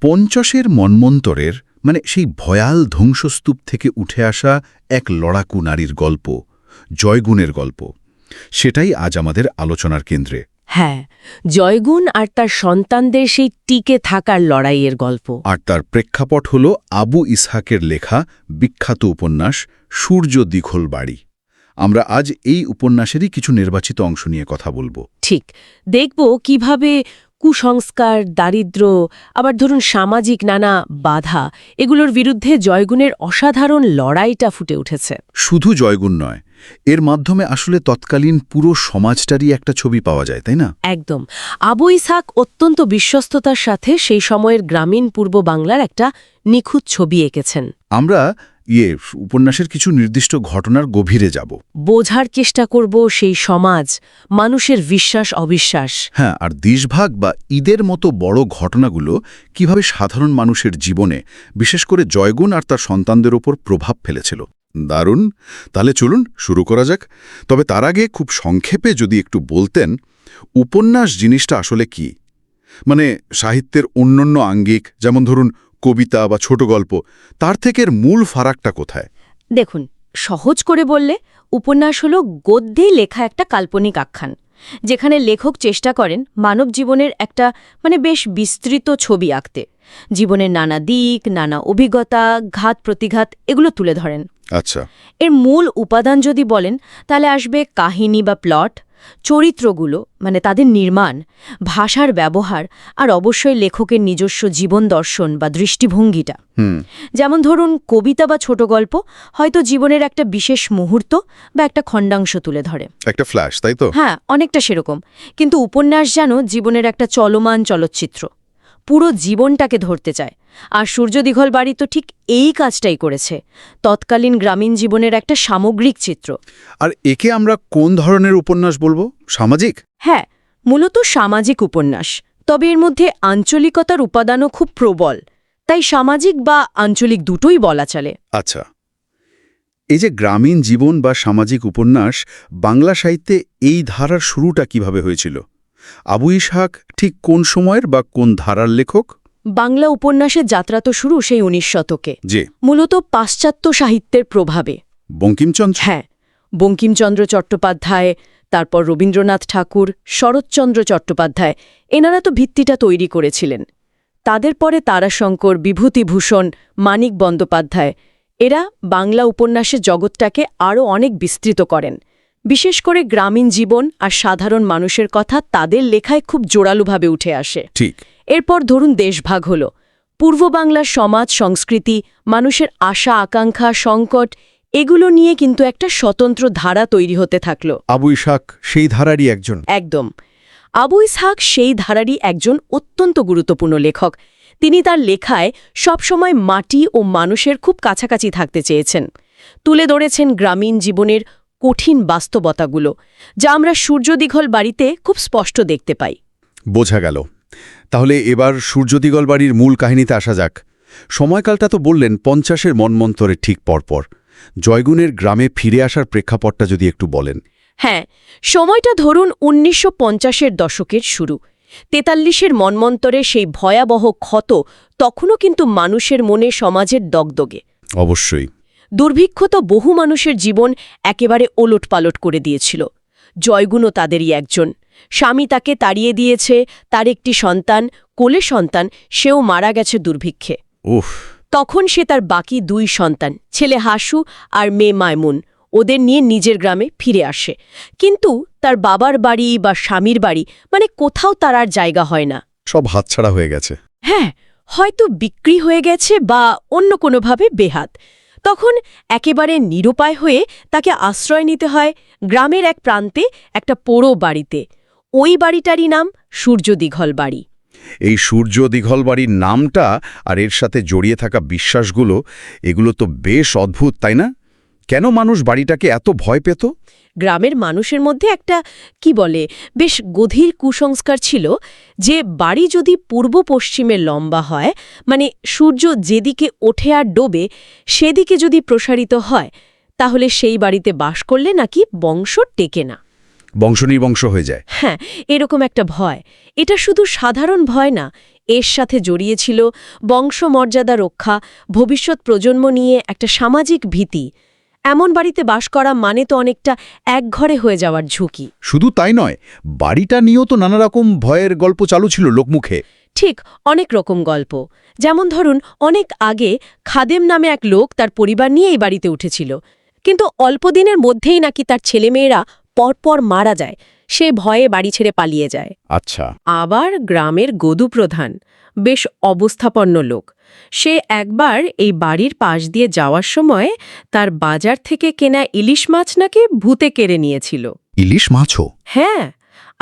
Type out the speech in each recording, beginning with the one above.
পঞ্চাশের মন্বন্তরের সেই ভয়াল ধ্বংসস্তূপ থেকে উঠে আসা এক লড়াকু নারীর গল্প, জয়গুণের গল্প, সেটাই আজ আমাদের আলোচনার কেন্দ্রে। হ্যাঁ, জয়গুণ আর তার সন্তানদের সেই টিকে থাকার লড়াইয়ের গল্প। আর তার প্রেক্ষাপট হল আবু ইসহাকের লেখা বিখ্যাত উপন্যাস সূর্য দীঘল বাড়ি। আমরা আজ এই উপন্যাসেরই কিছু নির্বাচিত অংশ নিয়ে কথা বলবো। ঠিক, দেখব কিভাবে কুসংস্কার, দারিদ্র্য, আবার ধরুন সামাজিক নানা বাধা, এগুলোর বিরুদ্ধে জয়গুণের অসাধারণ লড়াইটা ফুটে উঠেছে। শুধু জয়গুণ নয়, এর মাধ্যমে আসলে তৎকালীন পুরো সমাজটারই একটা ছবি পাওয়া যায়, তাই না? একদম। আবু ইসহাক অত্যন্ত বিশ্বস্ততার সাথে সেই সময়ের গ্রামীণ পূর্ব বাংলার একটা নিখুঁত ছবি এঁকেছেন। আমরা উপন্যাসের কিছু নির্দিষ্ট ঘটনার গভীরে যাব, বোঝার চেষ্টা করব সেই সমাজ, মানুষের বিশ্বাস অবিশ্বাস। হ্যাঁ, আর দেশভাগ বা ঈদের মতো বড় ঘটনাগুলো কিভাবে সাধারণ মানুষের জীবনে, বিশেষ করে জয়গুণ আর তার সন্তানদের ওপর প্রভাব ফেলেছিল। দারুণ, তাহলে চলুন শুরু করা যাক। তবে তার আগে খুব সংক্ষেপে যদি একটু বলতেন, উপন্যাস জিনিসটা আসলে কি? সাহিত্যের অন্যান্য আঙ্গিক, যেমন ধরুন কবিতা বা ছোট গল্প, তার থেকে এর মূল ফারাকটা কোথায়? দেখুন, সহজ করে বললে উপন্যাস হলো গদ্যেই লেখা একটা কাল্পনিক আখ্যান, যেখানে লেখক চেষ্টা করেন মানব জীবনের একটা বেশ বিস্তৃত ছবি আঁকতে, জীবনের নানা দিক, নানা অভিজ্ঞতা, ঘাত প্রতিঘাত এগুলো তুলে ধরেন। আচ্ছা। এর মূল উপাদান যদি বলেন তাহলে আসবে কাহিনী বা প্লট, চরিত্রগুলো তাদের নির্মাণ, ভাষার ব্যবহার, আর অবশ্যই লেখকের নিজস্ব জীবন দর্শন বা দৃষ্টিভঙ্গিটা। যেমন ধরুন কবিতা বা ছোট গল্প হয়তো জীবনের একটা বিশেষ মুহূর্ত বা একটা খণ্ডাংশ তুলে ধরে, একটা ফ্ল্যাশ, তাই তো? হ্যাঁ, অনেকটা সেরকম। কিন্তু উপন্যাস যেন জীবনের একটা চলমান চলচ্চিত্র, পুরো জীবনটাকে ধরতে চায়। আর সূর্য দীঘল বাড়ি তো ঠিক এই কাজটাই করেছে, তৎকালীন গ্রামীণ জীবনের একটা সামগ্রিক চিত্র। আর একে আমরা কোন ধরনের উপন্যাস বলবো? সামাজিক? হ্যাঁ, মূলত সামাজিক উপন্যাস, তবে এর মধ্যে আঞ্চলিকতার উপাদানও খুব প্রবল, তাই সামাজিক বা আঞ্চলিক দুটোই বলা চলে। আচ্ছা, এই যে গ্রামীণ জীবন বা সামাজিক উপন্যাস, বাংলা সাহিত্যে এই ধারার শুরুটা কিভাবে হয়েছিল? আবু ইসহাক ঠিক কোন সময়ের বা কোন ধারার লেখক? বাংলা উপন্যাসের যাত্রা তো শুরু সেই ১৯ শতকে, মূলত পাশ্চাত্য সাহিত্যের প্রভাবে। বঙ্কিমচন্দ্র? হ্যাঁ, বঙ্কিমচন্দ্র চট্টোপাধ্যায়, তারপর রবীন্দ্রনাথ ঠাকুর, শরৎচন্দ্র চট্টোপাধ্যায়, এনারা তো ভিত্তিটা তৈরি করেছিলেন। তাদের পরে তারাশঙ্কর, বিভূতিভূষণ, মানিক বন্দ্যোপাধ্যায়, এরা বাংলা উপন্যাসের জগৎটাকে আরও অনেক বিস্তৃত করেন। বিশেষ করে গ্রামীণ জীবন আর সাধারণ মানুষের কথা তাদের লেখায় খুব জোরালোভাবে উঠে আসে। ঠিক। এরপর ধরুন দেশভাগ হল, পূর্ব বাংলার সমাজ, সংস্কৃতি, মানুষের আশা আকাঙ্ক্ষা, সংকট, এগুলো নিয়ে কিন্তু একটা স্বতন্ত্র ধারা তৈরি হতে থাকল। আবু ইসহাক সেই ধারারই একজন? একদম। আবু ইসহাক সেই ধারারই একজন অত্যন্ত গুরুত্বপূর্ণ লেখক। তিনি তার লেখায় সবসময় মাটি ও মানুষের খুব কাছাকাছি থাকতে চেয়েছেন, তুলে ধরেছেন গ্রামীণ জীবনের কঠিন বাস্তবতাগুলো, যা আমরা সূর্য দীঘল বাড়িতে খুব স্পষ্ট দেখতে পাই। বোঝা গেল। তাহলে এবার সূর্য দীঘল বাড়ির মূল কাহিনীতে আসা যাক। সময়কালটা তো বললেন ৫০-এর মন্বন্তরের ঠিক পরপর। জয়গুণের গ্রামে ফিরে আসার প্রেক্ষাপটটা যদি একটু বলেন। হ্যাঁ, সময়টা ধরুন ১৯৫০-এর দশকের শুরু। ৪৩-এর মন্বন্তরে সেই ভয়াবহ ক্ষত তখনও কিন্তু মানুষের মনে সমাজের দগদগে। অবশ্যই। দুর্ভিক্ষ তো বহু মানুষের জীবন একেবারে ওলটপালট করে দিয়েছিল। জয়গুণও তাদেরই একজন। স্বামী তাকে তাড়িয়ে দিয়েছে, তার একটি সন্তান, কোলে সন্তান, সেও মারা গেছে দুর্ভিক্ষে। তখন সে তার বাকি ২ সন্তান, ছেলে হাসু আর মেয়ে মায়মুন, ওদের নিয়ে নিজের গ্রামে ফিরে আসে। কিন্তু তার বাবার বাড়ি বা স্বামীর বাড়ি কোথাও তার আর জায়গা হয় না, সব হাতছাড়া হয়ে গেছে। হ্যাঁ, হয়তো বিক্রি হয়ে গেছে বা অন্য কোনোভাবে বেহাত। তখন একেবারে নিরুপায় হয়ে তাকে আশ্রয় নিতে হয় গ্রামের এক প্রান্তে একটা পোড়ো বাড়িতে। ওই বাড়িটারই নাম সূর্য দীঘল বাড়ি। এই সূর্য দীঘল বাড়ির নামটা আর এর সাথে জড়িয়ে থাকা বিশ্বাসগুলো, এগুলো তো বেশ অদ্ভুত, তাই না? কেন মানুষ বাড়িটাকে এত ভয় পেত? গ্রামের মানুষের মধ্যে একটা বেশ গভীর কুসংস্কার ছিল যে বাড়ি যদি পূর্ব পশ্চিমে লম্বা হয়, সূর্য যেদিকে ওঠে আর ডোবে সেদিকে যদি প্রসারিত হয়, তাহলে সেই বাড়িতে বাস করলে নাকি বংশ টেকে না। বংশনির্বংশ হয়ে যায়। হ্যাঁ, এরকম একটা ভয়। এটা শুধু সাধারণ ভয় না, এর সাথে জড়িয়ে ছিল বংশমর্যাদা রক্ষা, ভবিষ্যৎ প্রজন্ম নিয়ে একটা সামাজিক ভীতি। এমন বাড়িতে বাস করা মানে তো অনেকটা একঘরে হয়ে যাওয়ার ঝুঁকি। শুধু তাই নয়, বাড়িটা নিয়েও তো নানা রকম ভয়ের গল্প চালু ছিল লোকমুখে। ঠিক, অনেক রকম গল্প। যেমন ধরুন, অনেক আগে খাদেম নামে এক লোক তার পরিবার নিয়ে এই বাড়িতে উঠেছিল, কিন্তু অল্প দিনের মধ্যেই নাকি তার ছেলেমেয়েরা পরপর মারা যায়। সে ভয়ে বাড়ি ছেড়ে পালিয়ে যায়। আচ্ছা। আবার গ্রামের গদু প্রধান, বেশ অবস্থাপন্ন লোক, সে একবার এই বাড়ির পাশ দিয়ে যাওয়ার সময় তার বাজার থেকে কেনা ইলিশ মাছ নাকি ভূতে কেড়ে নিয়েছিল। ইলিশ মাছও? হ্যাঁ,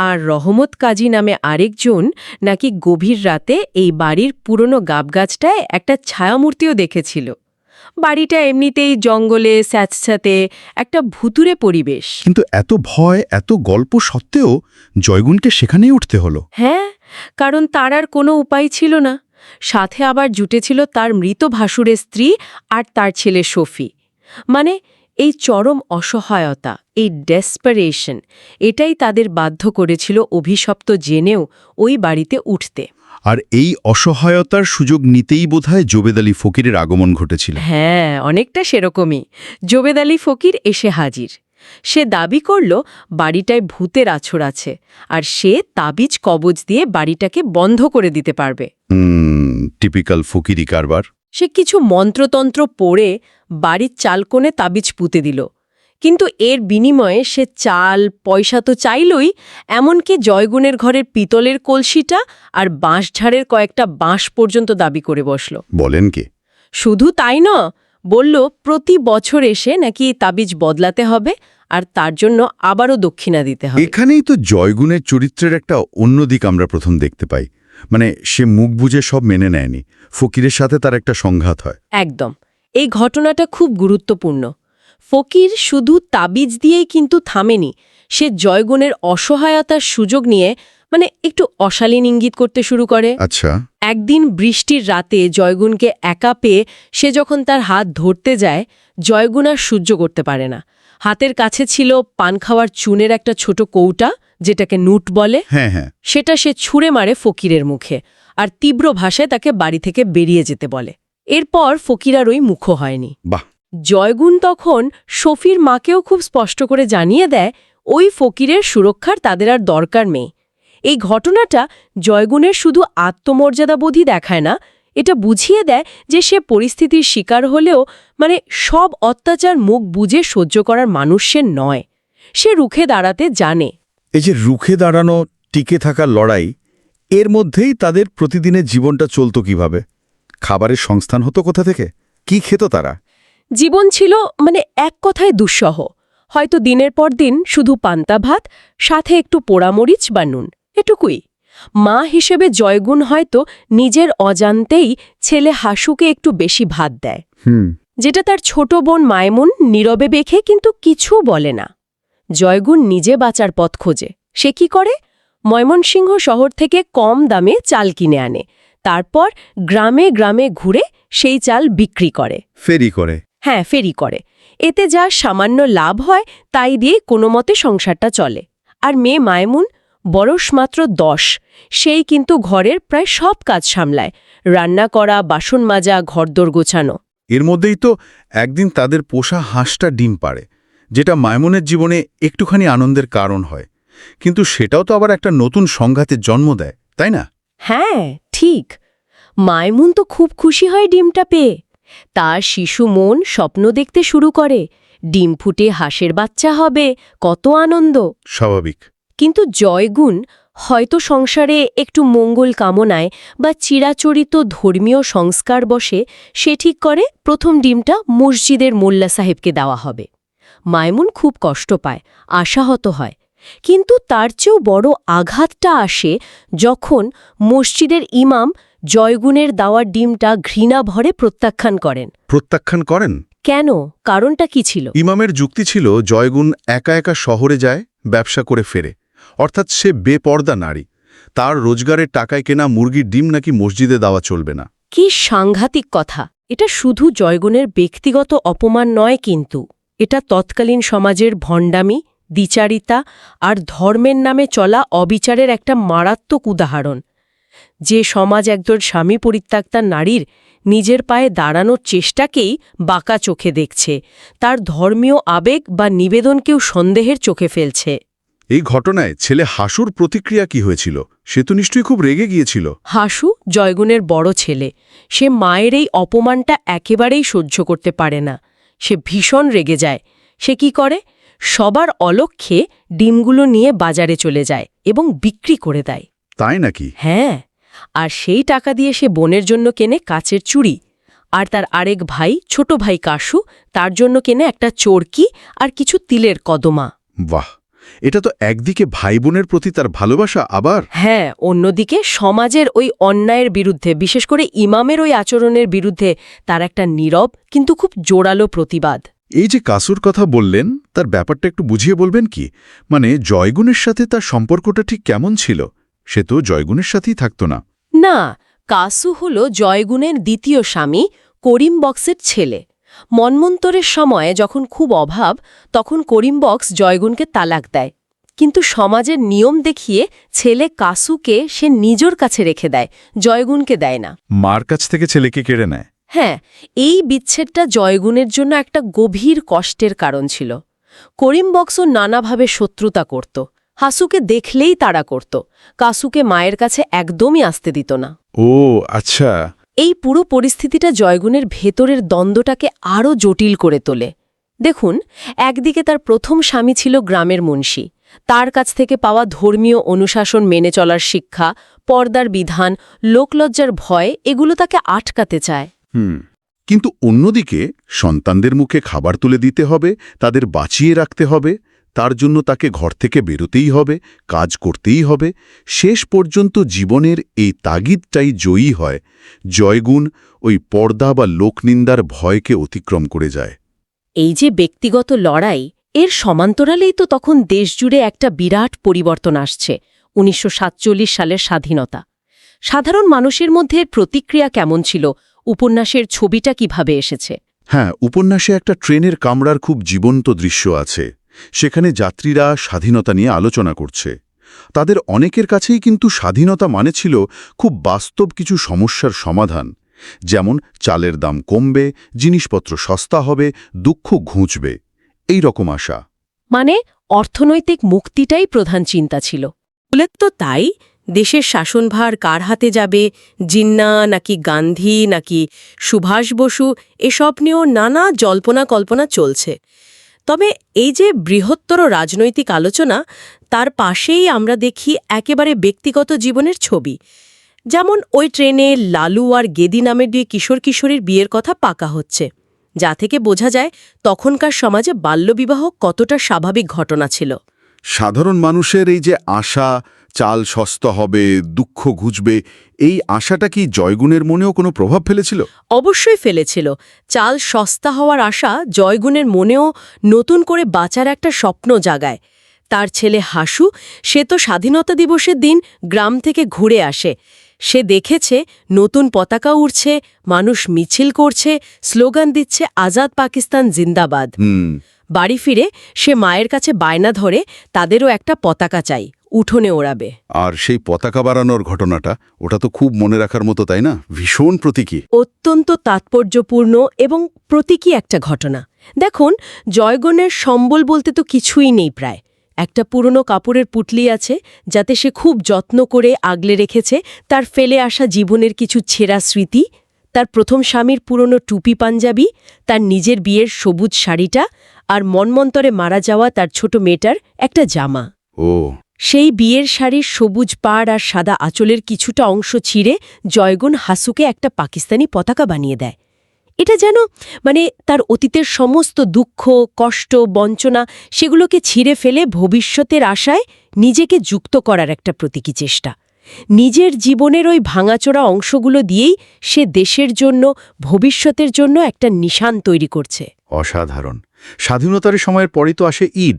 আর রহমত কাজী নামে আরেকজন নাকি গভীর রাতে এই বাড়ির পুরনো গাবগাছটায় একটা ছায়ামূর্তিও দেখেছিল। বাড়িটা এমনিতেই জঙ্গলে স্যাঁতস্যাঁতে একটা ভুতুরে পরিবেশ। কিন্তু এত ভয়, এত গল্প সত্ত্বেও জয়গুণকে সেখানেই উঠতে হলো। হ্যাঁ, কারণ তার আর কোনো উপায় ছিল না। সাথে আবার জুটেছিল তার মৃত ভাসুরের স্ত্রী আর তার ছেলে শফি। মানে এই চরম অসহায়তা, এই ডেসপারেশন, এটাই তাদের বাধ্য করেছিল অভিশপ্ত জেনেও ওই বাড়িতে উঠতে। আর এই অসহায়তার সুযোগ নিতেই বোধহয় জোবেদ আলী ফকিরের আগমন ঘটেছিল। হ্যাঁ, অনেকটা সেরকমই। জোবেদ আলী ফকির এসে হাজির। সে দাবি করল বাড়িটায় ভূতের আছড় আছে, আর সে তাবিজ কবজ দিয়ে বাড়িটাকে বন্ধ করে দিতে পারবে। টিপিক্যাল ফকিরি কারবার। সে কিছু মন্ত্রতন্ত্র পড়ে বাড়ির চালকোণে তাবিজ পুঁতে দিল, কিন্তু এর বিনিময়ে সে চাল পয়সা তো চাইলই, এমনকি জয়গুণের ঘরের পিতলের কলসিটা আর বাঁশঝাড়ের কয়েকটা বাঁশ পর্যন্ত দাবি করে বসল। বলেন কি? শুধু তাই ন, বলল প্রতি বছর এসে নাকি তাবিজ বদলাতে হবে, আর তার জন্য আবারও দক্ষিণা দিতে হবে। এখানেই তো জয়গুণের চরিত্রের একটা অন্য দিক আমরা প্রথম দেখতে পাই। মানে সে মুখ বুজে সব মেনে নেয়নি, ফকিরের সাথে তার একটা সংঘাত হয়। একদম, এই ঘটনাটা খুব গুরুত্বপূর্ণ। ফকির শুধু তাবিজ দিয়েই কিন্তু থামেনি, সে জয়গুণের অসহায়তার সুযোগ নিয়ে একটু অশালীন ইঙ্গিত করতে শুরু করে। আচ্ছা। একদিন বৃষ্টির রাতে জয়গুণকে একা পেয়ে সে যখন তার হাত ধরতে যায়, জয়গুণ আর সহ্য করতে পারে না। হাতের কাছে ছিল পান খাওয়ার চুনের একটা ছোট কৌটা, যেটাকে নুট বলে। হ্যাঁ হ্যাঁ। সেটা সে ছুঁড়ে মারে ফকিরের মুখে, আর তীব্র ভাষায় তাকে বাড়ি থেকে বেরিয়ে যেতে বলে। এরপর ফকির আর ওই মুখো হয়নি। বাহ। জয়গুণ তখন শফির মাকেও খুব স্পষ্ট করে জানিয়ে দেয় ওই ফকিরের সুরক্ষার তাদের আর দরকার নেই। এই ঘটনাটা জয়গুণের শুধু আত্মমর্যাদাবোধই দেখায় না, এটা বুঝিয়ে দেয় যে সে পরিস্থিতির শিকার হলেও সব অত্যাচার মুখ বুজে সহ্য করার মানুষ সে নয়। সে রুখে দাঁড়াতে জানে। এই যে রুখে দাঁড়ানো, টিকে থাকার লড়াই, এর মধ্যেই তাদের প্রতিদিনের জীবনটা চলত কিভাবে? খাবারের সংস্থান হতো কোথা থেকে? কি খেত তারা? জীবন ছিল এক কথায় দুঃসহ। হয়তো দিনের পর দিন শুধু পান্তা ভাত, সাথে একটু পোড়ামরিচ বা নুন, এটুকুই। মা হিসেবে জয়গুণ হয়তো নিজের অজান্তেই ছেলে হাসুকে একটু বেশি ভাত দেয়, যেটা তার ছোট বোন মায়মুন নীরবে বেখে কিন্তু কিছু বলে না। জয়গুণ নিজে বাঁচার পথ খোঁজে। সে কি করে? ময়মনসিংহ শহর থেকে কম দামে চাল কিনে আনে, তারপর গ্রামে গ্রামে ঘুরে সেই চাল বিক্রি করে। ফেরি করে? হ্যাঁ, ফেরি করে। এতে যা সামান্য লাভ হয় তাই দিয়ে কোনোমতে সংসারটা চলে। আর মেয়ে মায়মুন, বয়স মাত্র 10, সেই কিন্তু ঘরের প্রায় সব কাজ সামলায়, রান্না করা, বাসন মাজা, ঘরদোর গোছানো। এর মধ্যেই তো একদিন তাদের পোষা হাঁসটা ডিম পাড়ে, যেটা মায়মুনের জীবনে একটুখানি আনন্দের কারণ হয়। কিন্তু সেটাও তো আবার একটা নতুন সংঘাতের জন্ম দেয়, তাই না? হ্যাঁ, ঠিক। মায়মুন তো খুব খুশি হয় ডিমটা পেয়ে। তার শিশু মন স্বপ্ন দেখতে শুরু করে, ডিম ফুটে হাঁসের বাচ্চা হবে, কত আনন্দ। স্বাভাবিক। কিন্তু জয়গুণ হয়তো সংসারে একটু মঙ্গল কামনায় বা চিরাচরিত ধর্মীয় সংস্কার বসে সে ঠিক করে প্রথম ডিমটা মসজিদের মোল্লা সাহেবকে দেওয়া হবে। মায়মুন খুব কষ্ট পায়, আশাহত হয়। কিন্তু তার চেয়েও বড় আঘাতটা আসে যখন মসজিদের ইমাম জয়গুণের দেওয়া ডিমটা ঘৃণা ভরে প্রত্যাখ্যান করেন। প্রত্যাখ্যান করেন? কেন? কারণটা কি ছিল? ইমামের যুক্তি ছিল জয়গুণ একা একা শহরে যায়, ব্যবসা করে ফেরে, অর্থাৎ সে বেপর্দা নারী। তার রোজগারের টাকায় কেনা মুরগির ডিম নাকি মসজিদে দেওয়া চলবে না। কি সাংঘাতিক কথা! এটা শুধু জয়গুণের ব্যক্তিগত অপমান নয়, কিন্তু এটা তৎকালীন সমাজের ভণ্ডামি, দ্বিচারিতা আর ধর্মের নামে চলা অবিচারের একটা মারাত্মক উদাহরণ। যে সমাজ একজন স্বামী পরিত্যক্তা নারীর নিজের পায়ে দাঁড়ানোর চেষ্টাকেই বাঁকা চোখে দেখছে, তার ধর্মীয় আবেগ বা নিবেদনকেও সন্দেহের চোখে ফেলছে। এই ঘটনায় ছেলে হাসুর প্রতিক্রিয়া কি হয়েছিল? সে তো নিশ্চয়ই খুব রেগে গিয়েছিল। হাসু জয়গুণের বড় ছেলে। সে মায়ের এই অপমানটা একেবারেই সহ্য করতে পারে না। সে ভীষণ রেগে যায়। সে কি করে? সবার অলক্ষ্যে ডিমগুলো নিয়ে বাজারে চলে যায় এবং বিক্রি করে দেয়। তাই নাকি? হ্যাঁ, আর সেই টাকা দিয়ে সে বোনের জন্য কেনে কাচের চুড়ি, আর তার আরেক ভাই, ছোট ভাই কাশু, তার জন্য কেনে একটা চরকি আর কিছু তিলের কদমা। বাহ, এটা তো একদিকে ভাই বোনের প্রতি তার ভালোবাসা, আবার হ্যাঁ, অন্যদিকে সমাজের ওই অন্যায়ের বিরুদ্ধে, বিশেষ করে ইমামের ওই আচরণের বিরুদ্ধে তার একটা নীরব কিন্তু খুব জোরালো প্রতিবাদ। এই যে কাসুর কথা বললেন, তার ব্যাপারটা একটু বুঝিয়ে বলবেন কি? মানে জয়গুণের সাথে তার সম্পর্কটা ঠিক কেমন ছিল? সে তো জয়গুণের সাথেই থাকত না। না, কাসু হল জয়গুণের দ্বিতীয় স্বামী, করিম বক্সের ছেলে। মন্বন্তরের সময়ে যখন খুব অভাব, তখন করিম বক্স জয়গুণকে তালাক দেয়। কিন্তু সমাজের নিয়ম দেখিয়ে ছেলে কাসুকে সে নিজের কাছে রেখে দেয়, জয়গুণকে দেয় না। মার কাছ থেকে ছেলেকে কেড়ে নেয়। হ্যাঁ, এই বিচ্ছেদটা জয়গুণের জন্য একটা গভীর কষ্টের কারণ ছিল। করিম বক্সও নানাভাবে শত্রুতা করত। হাসুকে দেখলেই তাড়া করত। কাসুকে মায়ের কাছে একদমই আসতে দিত না। ও আচ্ছা। এই পুরো পরিস্থিতিটা জয়গুণের ভেতরের দ্বন্দ্বটাকে আরও জটিল করে তোলে। দেখুন, একদিকে তার প্রথম স্বামী ছিল গ্রামের মুন্সি। তার কাছ থেকে পাওয়া ধর্মীয় অনুশাসন মেনে চলার শিক্ষা, পর্দার বিধান, লোকলজ্জার ভয়, এগুলো তাকে আটকাতে চায়। কিন্তু অন্যদিকে সন্তানদের মুখে খাবার তুলে দিতে হবে, তাদের বাঁচিয়ে রাখতে হবে, তার জন্য তাকে ঘর থেকে বেরোতেই হবে, কাজ করতেই হবে। শেষ পর্যন্ত জীবনের এই তাগিদটাই জয়ী হয়। জয়গুণ ওই পর্দা বা লোকনিন্দার ভয়কে অতিক্রম করে যায়। এই যে ব্যক্তিগত লড়াই, এর সমান্তরালেই তো তখন দেশজুড়ে একটা বিরাট পরিবর্তন আসছে। ১৯৪৭ সালের স্বাধীনতা। সাধারণ মানুষের মধ্যে প্রতিক্রিয়া কেমন ছিল? উপন্যাসের ছবিটা কিভাবে এসেছে? হ্যাঁ, উপন্যাসে একটা ট্রেনের কামরার খুব জীবন্ত দৃশ্য আছে। সেখানে যাত্রীরা স্বাধীনতা নিয়ে আলোচনা করছে। তাদের অনেকের কাছেই কিন্তু স্বাধীনতা মানে ছিল খুব বাস্তব কিছু সমস্যার সমাধান, যেমন চালের দাম কমবে, জিনিসপত্র সস্তা হবে, দুঃখ ঘুঁচবে, এই রকম আশা। মানে অর্থনৈতিক মুক্তিটাই প্রধান চিন্তা ছিল। মূলত তো তাই। দেশের শাসনভার কার হাতে যাবে, জিন্না নাকি গান্ধী নাকি সুভাষ বসু, এসব নিয়েও নানা জল্পনা কল্পনা চলছে। তবে এই যে বৃহত্তর রাজনৈতিক আলোচনা, তার পাশেই আমরা দেখি একেবারে ব্যক্তিগত জীবনের ছবি। যেমন ওই ট্রেনে লালু আর গেদি নামের দুই কিশোর কিশোরীর বিয়ের কথা পাকা হচ্ছে, যা থেকে বোঝা যায় তখনকার সমাজে বাল্যবিবাহ কতটা স্বাভাবিক ঘটনা ছিল। সাধারণ মানুষের এই যে আশা, চাল সস্তা হবে, দুঃখ ঘুচবে, এই আশাটা কি জয়গুণের মনেও কোনো প্রভাব ফেলেছিল? অবশ্যই ফেলেছিল। চাল সস্তা হওয়ার আশা জয়গুণের মনেও নতুন করে বাঁচার একটা স্বপ্ন জাগায়। তার ছেলে হাসু, সে তো স্বাধীনতা দিবসের দিন গ্রাম থেকে ঘুরে আসে। সে দেখেছে নতুন পতাকা উড়ছে, মানুষ মিছিল করছে, স্লোগান দিচ্ছে আজাদ পাকিস্তান জিন্দাবাদ। বাড়ি ফিরে সে মায়ের কাছে বায়না ধরে তাদেরও একটা পতাকা চাই, উঠোনে ওড়াবে। আর সেই পতাকা বাড়ানোর ঘটনাটা, ওটা তো খুব মনে রাখার মতো, তাই না? ভীষণ প্রতীকী। অত্যন্ত তাৎপর্যপূর্ণ এবং প্রতীকী একটা ঘটনা। দেখুন, জয়গুণের সম্বল বলতে তো কিছুই নেই প্রায়। একটা পুরনো কাপড়ের পুটলি আছে, যাতে সে খুব যত্ন করে আগলে রেখেছে তার ফেলে আসা জীবনের কিছু ছেঁড়া স্মৃতি, তার প্রথম স্বামীর পুরনো টুপি পাঞ্জাবি, তার নিজের বিয়ের সবুজ শাড়িটা, আর মন্বন্তরে মারা যাওয়া তার ছোট মেয়েটার একটা জামা। ও, সেই বিয়ের শাড়ির সবুজ পাড় আর সাদা আঁচলের কিছুটা অংশ ছিঁড়ে জয়গুণ হাসুকে একটা পাকিস্তানি পতাকা বানিয়ে দেয়। এটা যেন তার অতীতের সমস্ত দুঃখ, কষ্ট, বঞ্চনা, সেগুলোকে ছিঁড়ে ফেলে ভবিষ্যতের আশায় নিজেকে যুক্ত করার একটা প্রতীকী চেষ্টা। নিজের জীবনের ওই ভাঙাচোরা অংশগুলো দিয়েই সে দেশের জন্য, ভবিষ্যতের জন্য একটা নিশান তৈরি করছে। অসাধারণ। স্বাধীনতার সময়ের পরই তো আসে ঈদ,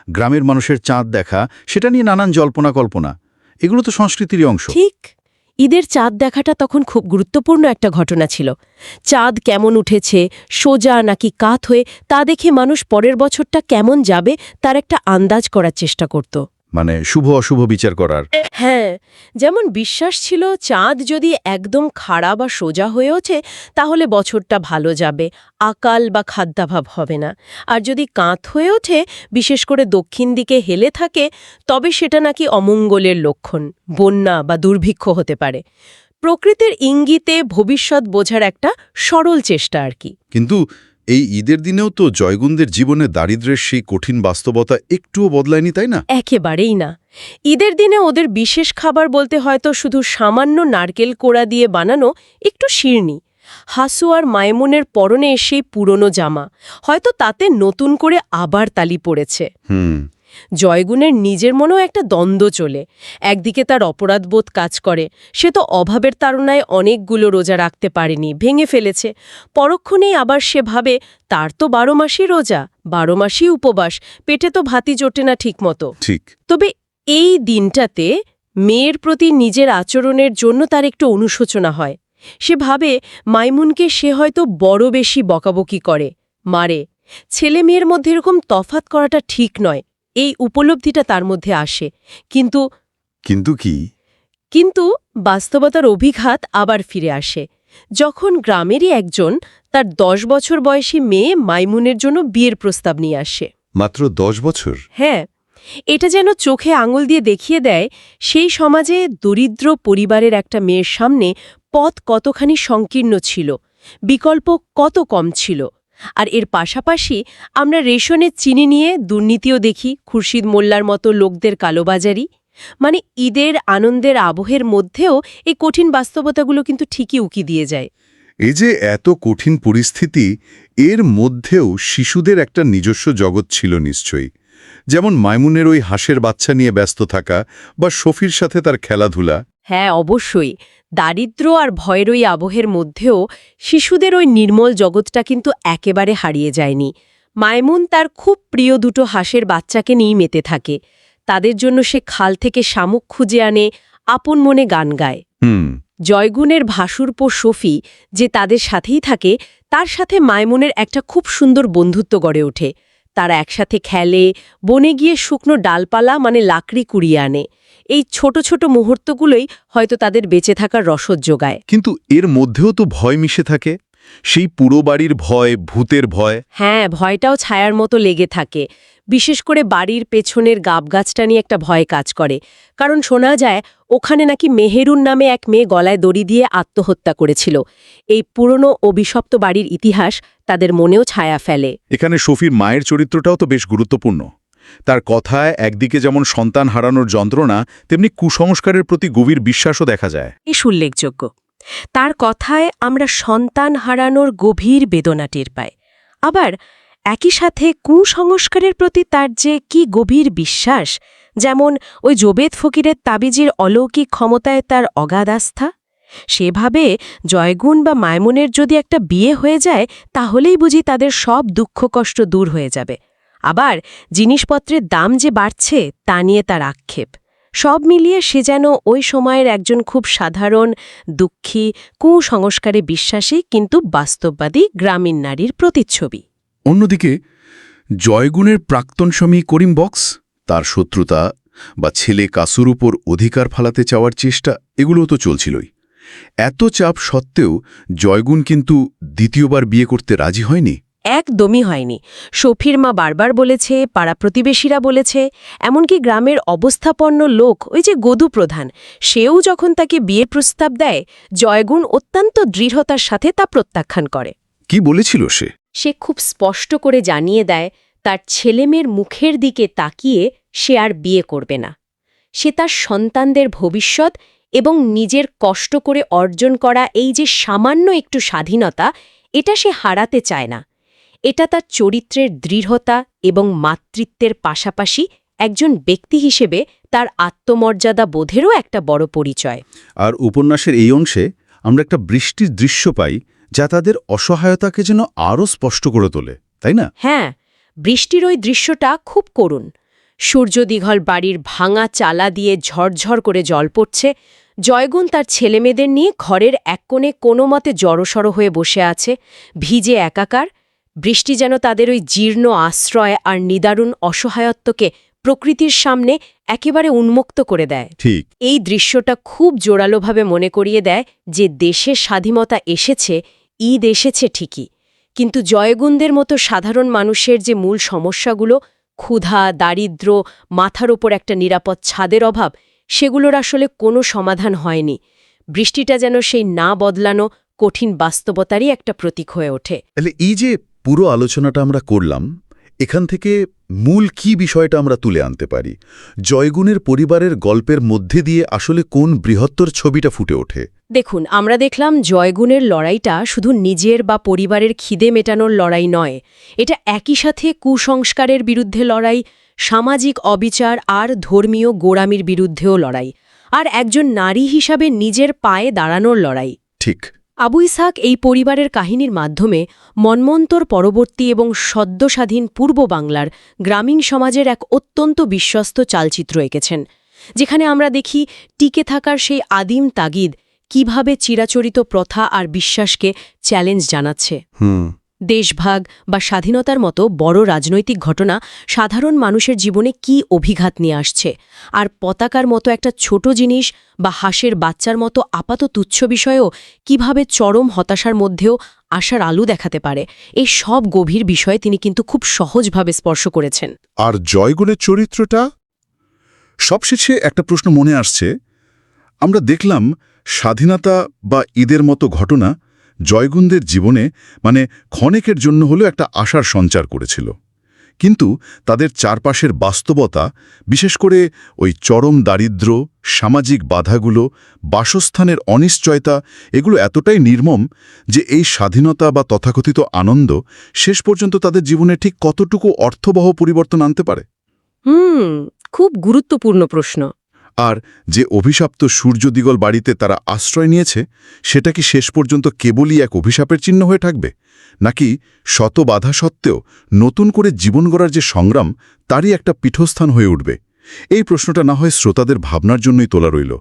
গ্রামের মানুষের চাঁদ দেখা, সেটা নিয়ে নানান জল্পনা কল্পনা, এগুলো তো সংস্কৃতিরই অংশ। ঠিক। ঈদের চাঁদ দেখাটা তখন খুব গুরুত্বপূর্ণ একটা ঘটনা ছিল। চাঁদ কেমন উঠেছে, সোজা নাকি কাত হয়ে, তা দেখে মানুষ পরের বছরটা কেমন যাবে তার একটা আন্দাজ করার চেষ্টা করত। মানে শুভ অশুভ বিচার করার। হ্যাঁ, যেমন বিশ্বাস ছিল চাঁদ যদি একদম খাড়া বা সোজা হয়ে ওঠে তাহলে বছরটা ভালো যাবে, আকাল বা খাদ্যাভাব হবে না। আর যদি কাত হয়ে ওঠে, বিশেষ করে দক্ষিণ দিকে হেলে থাকে, তবে সেটা নাকি অমঙ্গলের লক্ষণ, বন্যা বা দুর্ভিক্ষ হতে পারে। প্রকৃতির ইঙ্গিতে ভবিষ্যৎ বোঝার একটা সরল চেষ্টা আর কি। কিন্তু এই ঈদের দিনেও তো জয়গুনদের জীবনে দারিদ্র্যের সেই কঠিন বাস্তবতা একটুও বদলায়নি, তাই না? একেবারেই না। ঈদের দিনে ওদের বিশেষ খাবার বলতে হয়তো শুধু সামান্য নারকেল কোড়া দিয়ে বানানো একটু শিরনি, হাসু আর মাইমুনের পরনে সেই পুরনো জামা, হয়তো তাতে নতুন করে আবার তালি পড়েছে। জয়গুনের নিজের মনেও একটা দ্বন্দ্ব চলে। একদিকে তার অপরাধবোধ কাজ করে, সে তো অভাবের তাড়নায় অনেকগুলো রোজা রাখতে পারেনি, ভেঙে ফেলেছে। পরক্ষণেই আবার সে ভাবে তার তো 12 মাসই রোজা, 12 মাসই উপবাস, পেটে তো ভাতই জোটে না ঠিকমতো। ঠিক। তবে এই দিনটাতে মেয়ের প্রতি নিজের আচরণের জন্য তার একটু অনুশোচনা হয়। সে ভাবে মাইমুনকে সে হয়তো বড় বেশি বকাবকি করে, মারে। ছেলে মেয়ের মধ্যে এরকম তফাৎ করাটা ঠিক নয়, এই উপলব্ধিটা তার মধ্যে আসে। কিন্তু কি? কিন্তু বাস্তবতার অভিঘাত আবার ফিরে আসে, যখন গ্রামেরই একজন তার 10 বছর বয়সী মেয়ে মাইমুনের জন্য বিয়ের প্রস্তাব নিয়ে আসে। মাত্র 10 বছর? হ্যাঁ, এটা যেন চোখে আঙুল দিয়ে দেখিয়ে দেয় সেই সমাজে দরিদ্র পরিবারের একটা মেয়ের সামনে পথ কতখানি সংকীর্ণ ছিল, বিকল্প কত কম ছিল। আর এর পাশাপাশি আমরা রেশনের চিনি নিয়ে দুর্নীতিও দেখি, খুরশিদ মোল্লার মতো লোকদের কালোবাজারি। মানে ঈদের আনন্দের আবহের মধ্যেও এই কঠিন বাস্তবতাগুলো কিন্তু ঠিকই উকি দিয়ে যায়। এই যে এত কঠিন পরিস্থিতি, এর মধ্যেও শিশুদের একটা নিজস্ব জগৎ ছিল নিশ্চয়ই। যেমন মাইমুনের ওই হাঁসের বাচ্চা নিয়ে ব্যস্ত থাকা বা শফির সাথে তার খেলাধুলা। হ্যাঁ, অবশ্যই। দারিদ্র্য আর ভয়ের ওই আবহের মধ্যেও শিশুদের ওই নির্মল জগৎটা কিন্তু একেবারে হারিয়ে যায়নি। মাইমুন তার খুব প্রিয় দুটো হাঁসের বাচ্চাকে নিয়ে মেতে থাকে। তাদের জন্য সে খাল থেকে শামুক খুঁজে আনে, আপন মনে গান গায়। জয়গুনের ভাসুরপো শফি যে তাদের সাথেই থাকে, তার সাথে মাইমুনের একটা খুব সুন্দর বন্ধুত্ব গড়ে ওঠে। তারা একসাথে খেলে, বনে গিয়ে শুকনো ডালপালা মানে লাকড়ি কুড়িয়ে আনে। এই ছোট ছোট মুহূর্তগুলোই হয়তো তাদের বেঁচে থাকার রসদ যোগায়। কিন্তু এর মধ্যেও তো ভয় মিশে থাকে, সেই পুরো বাড়ির ভয়, ভূতের ভয়। হ্যাঁ, ভয়টাও ছায়ার মতো লেগে থাকে। বিশেষ করে বাড়ির পেছনের গাবগাছটা নিয়ে একটা ভয় কাজ করে, কারণ শোনা যায় ওখানে নাকি মেহেরুন নামে এক মেয়ে গলায় দড়ি দিয়ে আত্মহত্যা করেছিল। এই পুরনো অভিশপ্ত বাড়ির ইতিহাস তাদের মনেও ছায়া ফেলে। এখানে শফির মায়ের চরিত্রটাও তো বেশ গুরুত্বপূর্ণ। তার কথায় একদিকে যেমন সন্তান হারানোর যন্ত্রণা, তেমনি কুসংস্কারের প্রতি গভীর বিশ্বাসও দেখা যায়। বেশ উল্লেখযোগ্য। তার কথায় আমরা সন্তান হারানোর গভীর বেদনা টের পাই। আবার একই সাথে কুসংস্কারের প্রতি তার যে কি গভীর বিশ্বাস, যেমন ওই জোবেদ ফকিরের তাবিজের অলৌকিক ক্ষমতায় তার অগাধ আস্থা। সেভাবে জয়গুন বা মাইমুনের যদি একটা বিয়ে হয়ে যায়, তাহলেই বুঝি তাদের সব দুঃখ কষ্ট দূর হয়ে যাবে। আবার জিনিসপত্রের দাম যে বাড়ছে তা নিয়ে তার আক্ষেপ। সব মিলিয়ে সে যেন ওই সময়ের একজন খুব সাধারণ, দুঃখী, কুসংস্কারে বিশ্বাসী কিন্তু বাস্তববাদী গ্রামীণ নারীর প্রতিচ্ছবি। অন্যদিকে জয়গুনের প্রাক্তন স্বামী করিম বক্স, তার শত্রুতা বা ছেলে কাসুর উপর অধিকার ফালাতে চাওয়ার চেষ্টা, এগুলো তো চলছিলই। এত চাপ সত্ত্বেও জয়গুন কিন্তু দ্বিতীয়বার বিয়ে করতে রাজি হয়নি। একদমই হয়নি। শফির মা বারবার বলেছে, পাড়া প্রতিবেশীরা বলেছে, এমনকি গ্রামের অবস্থাপন্ন লোক, ওই যে গদু প্রধান, সেও যখন তাকে বিয়ের প্রস্তাব দেয়, জয়গুন অত্যন্ত দৃঢ়তার সাথে তা প্রত্যাখ্যান করে। কি বলেছিল সে? সে খুব স্পষ্ট করে জানিয়ে দেয় তার ছেলেমেয়ের মুখের দিকে তাকিয়ে সে আর বিয়ে করবে না। সে তার সন্তানদের ভবিষ্যৎ এবং নিজের কষ্ট করে অর্জন করা এই যে সামান্য একটু স্বাধীনতা, এটা সে হারাতে চায় না। এটা তার চরিত্রের দৃঢ়তা এবং মাতৃত্বের পাশাপাশি একজন ব্যক্তি হিসেবে তার আত্মমর্যাদা বোধেরও একটা বড় পরিচয়। আর উপন্যাসের এই অংশে আমরা একটা বৃষ্টির দৃশ্য পাই, যা তাদের অসহায়তাকে যেন আরও স্পষ্ট করে তোলে, তাই না? হ্যাঁ, বৃষ্টির ওই দৃশ্যটা খুব করুণ। সূর্যদীঘল বাড়ির ভাঙা চালা দিয়ে ঝরঝর করে জল পড়ছে। জয়গুণ তার ছেলেমেয়েদের নিয়ে ঘরের এক কোণে কোনো মতে জড়সড় হয়ে বসে আছে, ভিজে একাকার। বৃষ্টি যেন তাদের ওই জীর্ণ আশ্রয় আর নিদারুণ অসহায়ত্বকে প্রকৃতির সামনে একেবারে উন্মুক্ত করে দেয়। ঠিক। এই দৃশ্যটা খুব জোরালোভাবে মনে করিয়ে দেয় যে দেশে স্বাধীনতা এসেছে, ঈদ এসেছে ঠিকই, কিন্তু জয়গুণদের মতো সাধারণ মানুষের যে মূল সমস্যাগুলো, ক্ষুধা, দারিদ্র্য, মাথার ওপর একটা নিরাপদ ছাদের অভাব, সেগুলোর আসলে কোনো সমাধান হয়নি। বৃষ্টিটা যেন সেই না বদলানো কঠিন বাস্তবতারই একটা প্রতীক হয়ে ওঠে। তাহলে এই যে পুরো আলোচনাটা আমরা করলাম, এখান থেকে মূল কি বিষয়টা আমরা তুলে আনতে পারি? জয়গুণের পরিবারের গল্পের মধ্যে দিয়ে আসলে কোন বৃহত্তর ছবিটা ফুটে ওঠে? দেখুন, আমরা দেখলাম জয়গুণের লড়াইটা শুধু নিজের বা পরিবারের খিদে মেটানোর লড়াই নয়, এটা একই সাথে কুসংস্কারের বিরুদ্ধে লড়াই, সামাজিক অবিচার আর ধর্মীয় গোঁড়ামির বিরুদ্ধেও লড়াই, আর একজন নারী হিসাবে নিজের পায়ে দাঁড়ানোর লড়াই। ঠিক। আবু ইসহাক এই পরিবারের কাহিনীর মাধ্যমে মন্বন্তর পরবর্তী এবং সদ্যস্বাধীন পূর্ব বাংলার গ্রামীণ সমাজের এক অত্যন্ত বিশ্বস্ত চালচিত্র এঁকেছেন, যেখানে আমরা দেখি টিকে থাকার সেই আদিম তাগিদ কিভাবে চিরাচরিত প্রথা আর বিশ্বাসকে চ্যালেঞ্জ জানাচ্ছে। দেশভাগ বা স্বাধীনতার মতো বড় রাজনৈতিক ঘটনা সাধারণ মানুষের জীবনে কি অভিঘাত নিয়ে আসছে, আর পতাকার মতো একটা ছোট জিনিস বা হাঁসের বাচ্চার মতো আপাত তুচ্ছ বিষয়েও কিভাবে চরম হতাশার মধ্যেও আশার আলো দেখাতে পারে, এই সব গভীর বিষয়ে তিনি কিন্তু খুব সহজভাবে স্পর্শ করেছেন। আর জয়গুণের চরিত্রটা? সবশেষে একটা প্রশ্ন মনে আসছে। আমরা দেখলাম স্বাধীনতা বা ঈদের মতো ঘটনা জয়গুণদের জীবনে ক্ষণেকের জন্য হলেও একটা আশার সঞ্চার করেছিল, কিন্তু তাদের চারপাশের বাস্তবতা, বিশেষ করে ওই চরম দারিদ্র্য, সামাজিক বাধাগুলো, বাসস্থানের অনিশ্চয়তা, এগুলো এতটাই নির্মম যে এই স্বাধীনতা বা তথাকথিত আনন্দ শেষ পর্যন্ত তাদের জীবনে ঠিক কতটুকু অর্থবহ পরিবর্তন আনতে পারে? খুব গুরুত্বপূর্ণ প্রশ্ন। আর যে অভিশপ্ত সূর্যদিগল বাড়িতে তারা আশ্রয় নিয়েছে, সেটা কি শেষ পর্যন্ত কেবলই এক অভিশাপের চিহ্ন হয়ে থাকবে, নাকি শত বাধা সত্ত্বেও নতুন করে জীবন গড়ার যে সংগ্রাম, তারই একটা পীঠস্থান হয়ে উঠবে? এই প্রশ্নটা না হয় শ্রোতাদের ভাবনার জন্যই তোলা রইল।